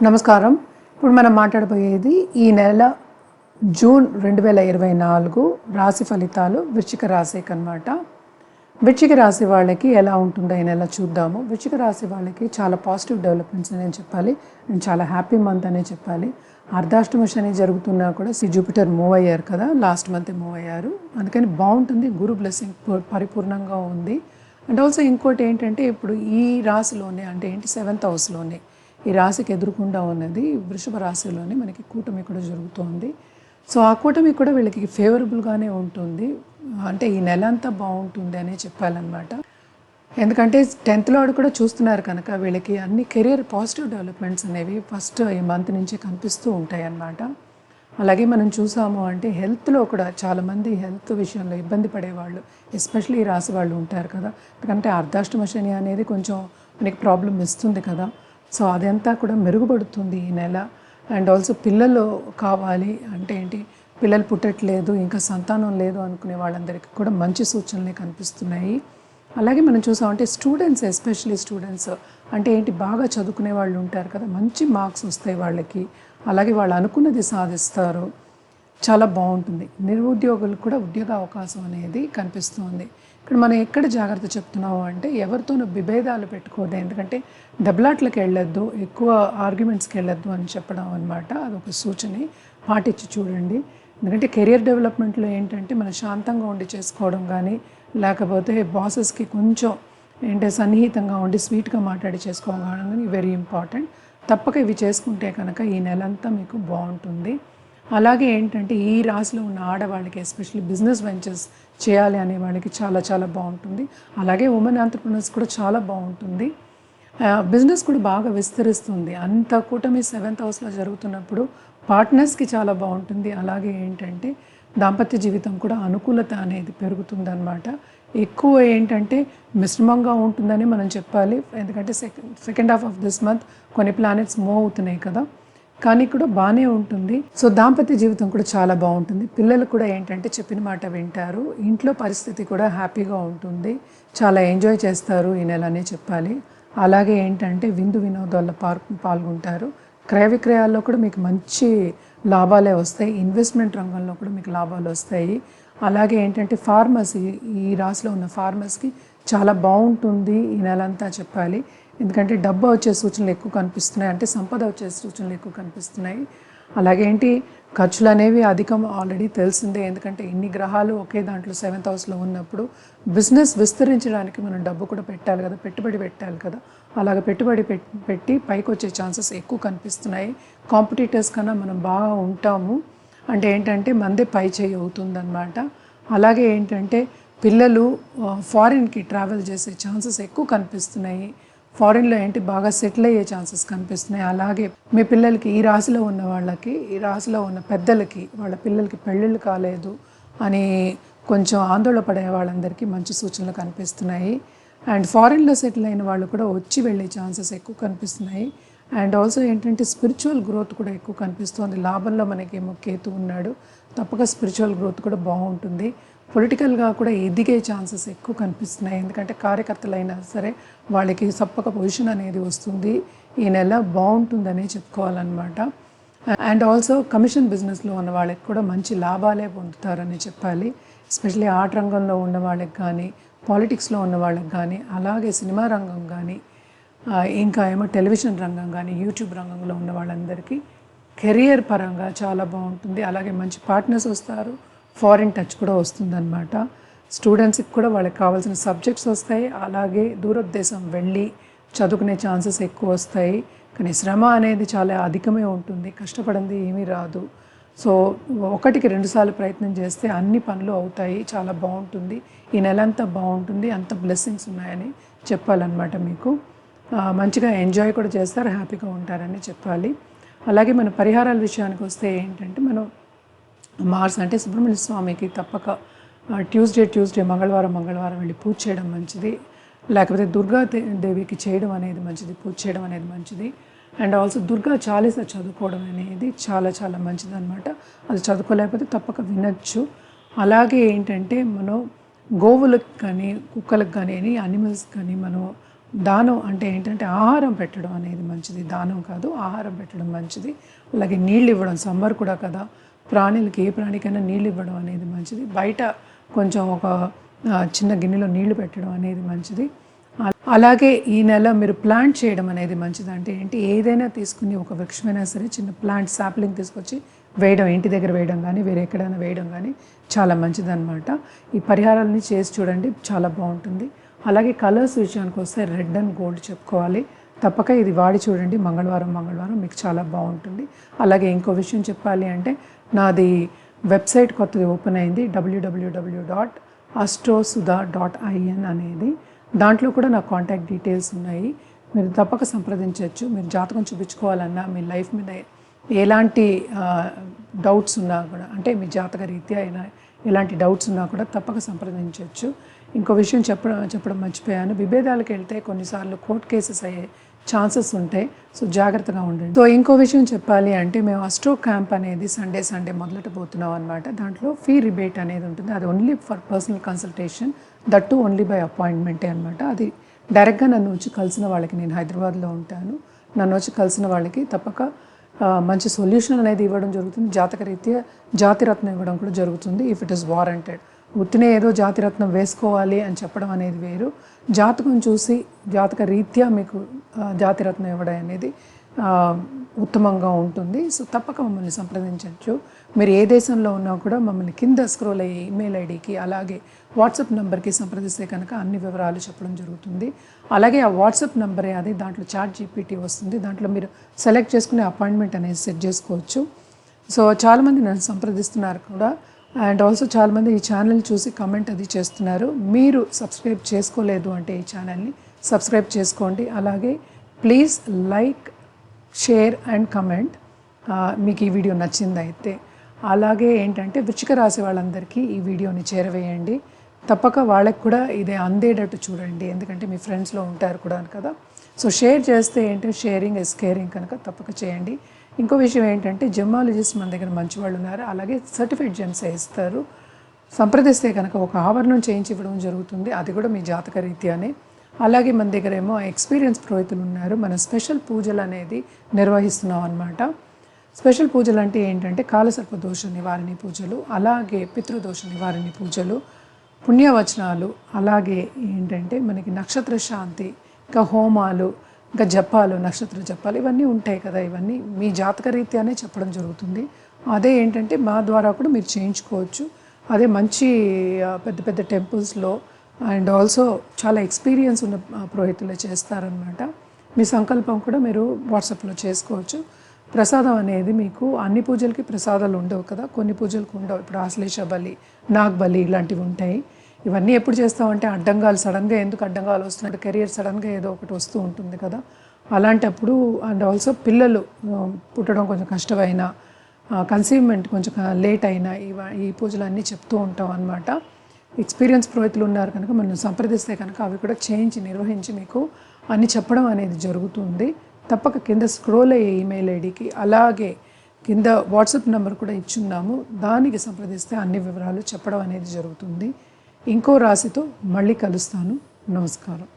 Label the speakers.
Speaker 1: నమస్కారం. ఇప్పుడు మనం మాట్లాడబోయేది ఈ నెల జూన్ 2024 రాశి ఫలితాలు వృశ్చిక రాశికి అన్నమాట. వృశ్చిక రాశి వాళ్ళకి ఎలా ఉంటుందో ఈ నెల చూద్దాము. వృశ్చిక రాశి వాళ్ళకి చాలా పాజిటివ్ డెవలప్మెంట్స్ అని చెప్పాలి. అండ్ చాలా హ్యాపీ మంత్ అనే చెప్పాలి. అర్ధాష్టమ శని జరుగుతున్నా కూడా జూపిటర్ మూవ్ అయ్యారు కదా, లాస్ట్ మంత్ మూవ్ అయ్యారు. అందుకని బాగుంటుంది. గురు బ్లెస్సింగ్ పరిపూర్ణంగా ఉంది. అండ్ ఆల్సో ఇంకోటి ఏంటంటే, ఇప్పుడు ఈ రాశిలోనే అంటే ఏంటి 7th హౌస్లోనే ఈ రాశికి ఎదురుకుండా ఉన్నది వృషభ రాశిలోనే మనకి కూటమి కూడా జరుగుతోంది. సో ఆ కూటమి కూడా వీళ్ళకి ఫేవరబుల్గానే ఉంటుంది. అంటే ఈ నెల అంతా బాగుంటుంది అనే చెప్పాలన్నమాట. ఎందుకంటే 10th లార్డ్ కూడా చూస్తున్నారు కనుక వీళ్ళకి అన్ని కెరియర్ పాజిటివ్ డెవలప్మెంట్స్ అనేవి ఫస్ట్ ఈ మంత్ నుంచి కనిపిస్తూ ఉంటాయి అన్నమాట. అలాగే మనం చూసాము అంటే హెల్త్లో కూడా చాలామంది హెల్త్ విషయంలో ఇబ్బంది పడేవాళ్ళు, ఎస్పెషల్లీ ఈ రాశి వాళ్ళు ఉంటారు కదా. ఎందుకంటే అర్ధాష్టమ శని అనేది కొంచెం మనకి ప్రాబ్లం ఇస్తుంది కదా. సో అదంతా కూడా మెరుగుపడుతుంది ఈ నెల. అండ్ ఆల్సో పిల్లలు కావాలి అంటే ఏంటి, పిల్లలు పుట్టట్లేదు, ఇంకా సంతానం లేదు అనుకునే వాళ్ళందరికీ కూడా మంచి సూచనలే కనిపిస్తున్నాయి. అలాగే మనం చూసామంటే స్టూడెంట్స్, ఎస్పెషల్లీ స్టూడెంట్స్ అంటే ఏంటి, బాగా చదువుకునే వాళ్ళు ఉంటారు కదా, మంచి మార్క్స్ వస్తాయి వాళ్ళకి. అలాగే వాళ్ళు అనుకున్నది సాధిస్తారు. చాలా బాగుంటుంది. నిరుద్యోగులకు కూడా ఉద్యోగ అవకాశం అనేది కనిపిస్తుంది. ఇక్కడ మనం ఎక్కడ జాగ్రత్త చెప్తున్నాము అంటే, ఎవరితోనూ విభేదాలు పెట్టుకోవద్దు. ఎందుకంటే దెబ్బలాట్లకు వెళ్ళొద్దు, ఎక్కువ ఆర్గ్యుమెంట్స్కి వెళ్ళొద్దు అని చెప్పడం అనమాట. అదొక సూచన, పాటించి చూడండి. ఎందుకంటే కెరియర్ డెవలప్మెంట్లో ఏంటంటే మనం శాంతంగా ఉండి చేసుకోవడం కానీ, లేకపోతే బాసెస్కి కొంచెం ఏంటంటే సన్నిహితంగా ఉండి స్వీట్గా మాట్లాడి చేసుకోవడం కానీ వెరీ ఇంపార్టెంట్. తప్పక ఇవి చేసుకుంటే కనుక ఈ నెలంతా మీకు బాగుంటుంది. అలాగే ఏంటంటే ఈ రాశిలో ఉన్న ఆడవాళ్ళకి, ఎస్పెషల్లీ బిజినెస్ వెంచర్స్ చేయాలి అనే వాళ్ళకి చాలా చాలా బాగుంటుంది. అలాగే ఉమెన్ ఆంటర్‌ప్రెన్యూర్స్ కూడా చాలా బాగుంటుంది. బిజినెస్ కూడా బాగా విస్తరిస్తుంది. అంత కూటమి 7th హౌస్లో జరుగుతున్నప్పుడు పార్ట్నర్స్కి చాలా బాగుంటుంది. అలాగే ఏంటంటే దాంపత్య జీవితం కూడా అనుకూలత అనేది పెరుగుతుందన్నమాట. ఎక్కువ ఏంటంటే మిశ్రమంగా ఉంటుందని మనం చెప్పాలి. ఎందుకంటే second half of this month కొన్ని ప్లానెట్స్ మూవ్ అవుతున్నాయి కదా, కానీ కూడా బాగానే ఉంటుంది. సో దాంపత్య జీవితం కూడా చాలా బాగుంటుంది. పిల్లలు కూడా ఏంటంటే చెప్పిన మాట వింటారు. ఇంట్లో పరిస్థితి కూడా హ్యాపీగా ఉంటుంది. చాలా ఎంజాయ్ చేస్తారు ఈ నెలనే చెప్పాలి. అలాగే ఏంటంటే విందు వినోదాల్లో పాల్గొంటారు. క్రయ విక్రయాల్లో కూడా మీకు మంచి లాభాలే వస్తాయి. ఇన్వెస్ట్మెంట్ రంగంలో కూడా మీకు లాభాలు వస్తాయి. అలాగే ఏంటంటే ఫార్మర్స్, ఈ రాశిలో ఉన్న ఫార్మర్స్కి చాలా బాగుంటుంది ఈ నెలంతా చెప్పాలి. ఎందుకంటే డబ్బు వచ్చే సూచనలు ఎక్కువ కనిపిస్తున్నాయి, అంటే సంపద వచ్చే సూచనలు ఎక్కువ కనిపిస్తున్నాయి. అలాగే ఏంటి, ఖర్చులు అనేవి అధికం ఆల్రెడీ తెలిసిందే. ఎందుకంటే ఇన్ని గ్రహాలు ఒకే దాంట్లో 7th హౌస్లో ఉన్నప్పుడు బిజినెస్ విస్తరించడానికి మనం డబ్బు కూడా పెట్టాలి కదా, పెట్టుబడి పెట్టాలి కదా. అలాగ పెట్టుబడి పెట్టి పైకి వచ్చే ఛాన్సెస్ ఎక్కువ కనిపిస్తున్నాయి. కాంపిటీటర్స్ కన్నా మనం బాగా ఉంటాము. అంటే ఏంటంటే మందే పై చేయి అవుతుందన్నమాట. అలాగే ఏంటంటే పిల్లలు ఫారిన్కి ట్రావెల్ చేసే ఛాన్సెస్ ఎక్కువ కనిపిస్తున్నాయి. ఫారిన్లో ఏంటి బాగా సెటిల్ అయ్యే ఛాన్సెస్ కనిపిస్తున్నాయి. అలాగే మీ పిల్లలకి, ఈ రాశిలో ఉన్న వాళ్ళకి, ఈ రాశిలో ఉన్న పెద్దలకి వాళ్ళ పిల్లలకి పెళ్ళిళ్ళు కాలేదు అని కొంచెం ఆందోళన పడే వాళ్ళందరికీ మంచి సూచనలు కనిపిస్తున్నాయి. అండ్ ఫారిన్లో సెటిల్ అయిన వాళ్ళు కూడా వచ్చి వెళ్ళే ఛాన్సెస్ ఎక్కువ కనిపిస్తున్నాయి. అండ్ ఆల్సో ఏంటంటే స్పిరిచువల్ గ్రోత్ కూడా ఎక్కువ కనిపిస్తుంది. లాభంలో మనకేమో కేతు ఉన్నాడు, తప్పక స్పిరిచువల్ గ్రోత్ కూడా బాగుంటుంది. పొలిటికల్గా కూడా ఎదిగే ఛాన్సెస్ ఎక్కువ కనిపిస్తున్నాయి. ఎందుకంటే కార్యకర్తలైనా సరే వాళ్ళకి తప్పక పొజిషన్ అనేది వస్తుంది. ఈ నెల బాగుంటుందని చెప్పుకోవాలన్నమాట. అండ్ ఆల్సో కమిషన్ బిజినెస్లో ఉన్న వాళ్ళకి కూడా మంచి లాభాలే పొందుతారని చెప్పాలి. ఎస్పెషల్లీ ఆర్ట్ రంగంలో ఉన్న వాళ్ళకి కానీ, పాలిటిక్స్లో ఉన్న వాళ్ళకి కానీ, అలాగే సినిమా రంగం కానీ, ఇంకా ఏమో టెలివిజన్ రంగం కానీ, యూట్యూబ్ రంగంలో ఉన్న వాళ్ళందరికీ కెరియర్ పరంగా చాలా బాగుంటుంది. అలాగే మంచి పార్ట్నర్స్ వస్తారు. ఫారిన్ టచ్ కూడా వస్తుందన్నమాట. స్టూడెంట్స్కి కూడా వాళ్ళకి కావాల్సిన సబ్జెక్ట్స్ వస్తాయి. అలాగే దూరదేశం వెళ్ళి చదువుకునే ఛాన్సెస్ ఎక్కువ వస్తాయి. కానీ శ్రమ అనేది చాలా అధికమే ఉంటుంది. కష్టపడింది ఏమీ రాదు. సో 1కి 2 సార్లు ప్రయత్నం చేస్తే అన్ని పనులు అవుతాయి. చాలా బాగుంటుంది. ఈ నెలంతా బాగుంటుంది. అంత బ్లెస్సింగ్స్ ఉన్నాయని చెప్పాలన్నమాట మీకు. మంచిగా ఎంజాయ్ కూడా చేస్తారు, హ్యాపీగా ఉంటారని చెప్పాలి. అలాగే మన పరిహారాల విషయానికి వస్తే ఏంటంటే, మనం మార్స్ అంటే సుబ్రహ్మణ్య స్వామికి తప్పక ట్యూస్డే మంగళవారం వెళ్ళి పూజ చేయడం మంచిది. లేకపోతే దుర్గా దేవికి చేయడం అనేది మంచిది, పూజ చేయడం అనేది మంచిది. అండ్ ఆల్సో దుర్గా చాలీసా చదువుకోవడం అనేది చాలా చాలా మంచిది అనమాట. అది చదువుకోలేకపోతే తప్పక వినొచ్చు. అలాగే ఏంటంటే మనం గోవులకు కానీ, కుక్కలకు కానీ, యానిమల్స్ కానీ మనం దానం అంటే ఏంటంటే ఆహారం పెట్టడం అనేది మంచిది, దానం కాదు, ఆహారం పెట్టడం మంచిది. అలాగే నీళ్ళు ఇవ్వడం, సమ్మర్ కూడా కదా, ప్రాణులకి ఏ ప్రాణికైనా నీళ్ళు ఇవ్వడం అనేది మంచిది. బయట కొంచెం ఒక చిన్న గిన్నెలో నీళ్లు పెట్టడం అనేది మంచిది. అలాగే ఈ నెల మీరు ప్లాంట్ చేయడం అనేది మంచిది. అంటే ఏంటి, ఏదైనా తీసుకుని ఒక వృక్షమైనా సరే చిన్న ప్లాంట్ సాప్లింగ్ తీసుకొచ్చి వేయడం, ఇంటి దగ్గర వేయడం కానీ వేరే ఎక్కడైనా వేయడం కానీ చాలా మంచిదన్నమాట. ఈ పరిహారాలని చేసి చూడండి, చాలా బాగుంటుంది. అలాగే కలర్స్ విషయానికి వస్తే రెడ్ అండ్ గోల్డ్ చెప్పుకోవాలి. తప్పక ఇది వాడి చూడండి, మంగళవారం మీకు చాలా బాగుంటుంది. అలాగే ఇంకో విషయం చెప్పాలి అంటే, నాది వెబ్సైట్ కొత్తది ఓపెన్ అయింది, www.astrosudha.in అనేది. దాంట్లో కూడా నా కాంటాక్ట్ డీటెయిల్స్ ఉన్నాయి, మీరు తప్పక సంప్రదించవచ్చు. మీరు జాతకం చూపించుకోవాలన్నా, మీ లైఫ్ మీద ఎలాంటి డౌట్స్ ఉన్నా కూడా, అంటే మీ జాతక రీత్యా ఎలాంటి డౌట్స్ ఉన్నా కూడా తప్పక సంప్రదించవచ్చు. ఇంకో విషయం చెప్పడం మర్చిపోయాను, విభేదాలకు వెళ్తే కొన్నిసార్లు కోర్ట్ కేసెస్ అయ్యే ఛాన్సెస్ ఉంటాయి, సో జాగ్రత్తగా ఉండండి. సో ఇంకో విషయం చెప్పాలి అంటే, మేము అస్ట్రో క్యాంప్ అనేది సండే మొదలెట్టబోతున్నాం అనమాట. దాంట్లో ఫీ రిబేట్ అనేది ఉంటుంది, అది only for personal consultation, that too only by అపాయింట్మెంటే అనమాట. అది డైరెక్ట్గా నన్ను వచ్చి కలిసిన వాళ్ళకి, నేను హైదరాబాద్లో ఉంటాను, నన్ను వచ్చి కలిసిన వాళ్ళకి తప్పక మంచి సొల్యూషన్ అనేది ఇవ్వడం జరుగుతుంది. జాతక రీత్యా జాతిరత్నం ఇవ్వడం కూడా జరుగుతుంది, ఇఫ్ ఇట్ ఈస్ వారంటెడ్. ఉత్తినే ఏదో జాతిరత్నం వేసుకోవాలి అని చెప్పడం అనేది వేరు, జాతకం చూసి జాతక రీత్యా మీకు జాతిరత్నం ఇవ్వడం అనేది ఉత్తమంగా ఉంటుంది. సో తప్పక మమ్మల్ని సంప్రదించవచ్చు. మీరు ఏ దేశంలో ఉన్నా కూడా మమ్మల్ని కింద స్క్రోల్ అయ్యే ఈమెయిల్ ఐడికి అలాగే వాట్సాప్ నెంబర్కి సంప్రదిస్తే కనుక అన్ని వివరాలు చెప్పడం జరుగుతుంది. అలాగే ఆ వాట్సాప్ నెంబరే అది, దాంట్లో ChatGPT వస్తుంది, దాంట్లో మీరు సెలెక్ట్ చేసుకునే అపాయింట్మెంట్ అనేది సెట్ చేసుకోవచ్చు. సో చాలామంది నన్ను సంప్రదిస్తున్నారు కూడా, అండ్ ఆల్సో చాలామంది ఈ ఛానల్ చూసి కమెంట్ అది చేస్తున్నారు. మీరు సబ్స్క్రైబ్ చేసుకోలేదు అంటే ఈ ఛానల్ని సబ్స్క్రైబ్ చేసుకోండి. అలాగే please like, share and comment మీకు ఈ వీడియో నచ్చిందైతే. అలాగే ఏంటంటే వృశ్చిక రాశి వాళ్ళందరికీ ఈ వీడియోని చేరవేయండి, తప్పక వాళ్ళకి కూడా ఇదే అందేటట్టు చూడండి, ఎందుకంటే మీ ఫ్రెండ్స్లో ఉంటారు కూడా కదా. సో షేర్ చేస్తే ఏంటంటే షేరింగ్ ఇస్ కేరింగ్ కనుక తప్పక చేయండి. ఇంకో విషయం ఏంటంటే, జెమాలజిస్ట్ మన దగ్గర మంచి వాళ్ళు ఉన్నారు, అలాగే సర్టిఫైడ్ జెమ్స్ ఇస్తారు. సంప్రదిస్తే కనుక ఒక ఆభరణం చేయించి ఇవ్వడం జరుగుతుంది, అది కూడా మీ జాతక రీత్యానే. అలాగే మన దగ్గర ఏమో ఎక్స్పీరియన్స్ పురోహితులు ఉన్నారు, మనం స్పెషల్ పూజలు అనేది నిర్వహిస్తున్నాం అన్నమాట. స్పెషల్ పూజలు అంటే ఏంటంటే, కాలసర్ప దోష నివారణి పూజలు, అలాగే పితృదోష నివారణి పూజలు, పుణ్యవచనాలు, అలాగే ఏంటంటే మనకి నక్షత్ర శాంతి, ఇంకా హోమాలు, ఇంకా జపాలు, నక్షత్ర జపాలు, ఇవన్నీ ఉంటాయి కదా. ఇవన్నీ మీ జాతక రీత్యానే చెప్పడం జరుగుతుంది. అదే ఏంటంటే మా ద్వారా కూడా మీరు చేయించుకోవచ్చు. అదే మంచి పెద్ద పెద్ద టెంపుల్స్లో అండ్ ఆల్సో చాలా ఎక్స్పీరియన్స్ ఉన్న పురోహితులే చేస్తారనమాట. మీ సంకల్పం కూడా మీరు వాట్సాప్లో చేసుకోవచ్చు. ప్రసాదం అనేది మీకు అన్ని పూజలకి ప్రసాదాలు ఉండవు కదా, కొన్ని పూజలకు ఉండవు. ఇప్పుడు ఆశ్లేష బలి, నాగ్ బలి ఇలాంటివి ఉంటాయి. ఇవన్నీ ఎప్పుడు చేస్తామంటే అడ్డంగాలు, సడన్గా ఎందుకు అడ్డంగాలు వస్తున్నాయి, కెరియర్ సడన్గా ఏదో ఒకటి వస్తూ ఉంటుంది కదా, అలాంటప్పుడు. అండ్ ఆల్సో పిల్లలు పుట్టడం కొంచెం కష్టమైనా, కన్సీవ్మెంట్ కొంచెం లేట్ అయినా ఈ పూజలన్నీ చెప్తూ ఉంటాం అన్నమాట. ఎక్స్పీరియన్స్ పురోహితులు ఉన్నారు కనుక మనం సంప్రదిస్తే కనుక అవి కూడా చేయించి నిర్వహించి మీకు అన్ని చెప్పడం అనేది జరుగుతుంది. తప్పక కింద స్క్రోల్ అయ్యే ఈమెయిల్ ఐడికి అలాగే కింద వాట్సాప్ నెంబర్ కూడా ఇచ్చున్నాము, దానికి సంప్రదిస్తే అన్ని వివరాలు చెప్పడం అనేది జరుగుతుంది. ఇంకో రాశితో మళ్ళీ కలుస్తాను. నమస్కారం.